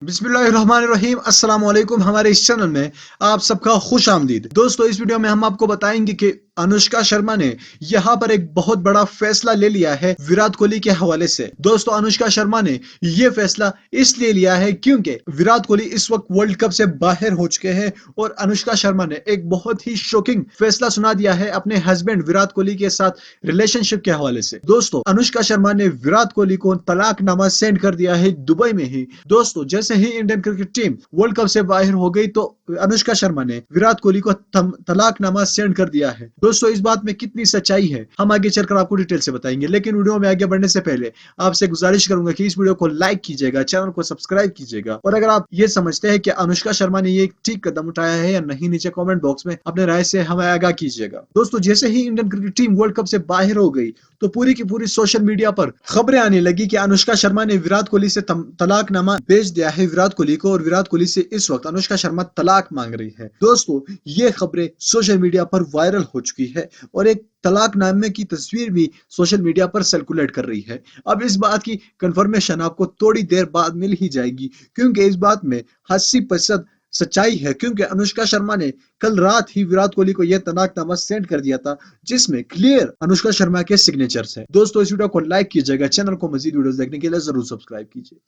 बिस्मिल्लाहिर्रहमानिर्रहीम अस्सलाम वालेकुम। हमारे इस चैनल में आप सबका खुश आमदीद। दोस्तों, इस वीडियो में हम आपको बताएंगे कि अनुष्का शर्मा ने यहाँ पर एक बहुत बड़ा फैसला ले लिया है विराट कोहली के हवाले से। दोस्तों, अनुष्का शर्मा ने ये फैसला इसलिए लिया है क्योंकि विराट कोहली इस वक्त वर्ल्ड कप से बाहर हो चुके हैं और अनुष्का शर्मा ने एक बहुत ही शॉकिंग फैसला सुना दिया है अपने हस्बैंड विराट कोहली के साथ रिलेशनशिप के हवाले से। दोस्तों, अनुष्का शर्मा ने विराट कोहली को तलाकनामा सेंड कर दिया है दुबई में ही। दोस्तों, जैसे ही Indian cricket team world cup से बाहर हो गई तो अनुष्का शर्मा ने विराट कोहली को तलाकनामा सेंड कर दिया है। दोस्तों, इस बात में कितनी सच्चाई है हम आगे चलकर आपको डिटेल से बताएंगे, लेकिन वीडियो में आगे बढ़ने से पहले आपसे गुजारिश करूंगा कि इस वीडियो को लाइक कीजिएगा, चैनल को सब्सक्राइब कीजिएगा और अगर आप ये समझते हैं कि अनुष्का शर्मा ने ये ठीक कदम उठाया है या नहीं, नीचे कमेंट बॉक्स में अपने राय से हमें आगाह कीजिएगा। दोस्तों, जैसे ही Indian cricket team world cup से बाहर हो गई तो पूरी की पूरी सोशल मीडिया पर खबरें आने लगी कि अनुष्का शर्मा ने विराट कोहली से तलाकनामा भेज दिया है विराट कोहली को और विराट कोहली से इस वक्त अनुष्का शर्मा तलाक मांग रही है। दोस्तों, ये खबरें सोशल मीडिया पर वायरल हो चुकी है और एक तलाकनामे की तस्वीर भी सोशल मीडिया पर सर्कुलेट कर रही है। अब इस बात की कंफर्मेशन आपको थोड़ी देर बाद मिल ही जाएगी क्योंकि इस बात में 80% सच्चाई है, क्योंकि अनुष्का शर्मा ने कल रात ही विराट कोहली को यह तलाकनामा सेंड कर दिया था जिसमें क्लियर अनुष्का शर्मा के सिग्नेचर्स हैं। दोस्तों, इस वीडियो को लाइक कीजिएगा, चैनल को मजीद वीडियोस देखने के लिए जरूर सब्सक्राइब कीजिए।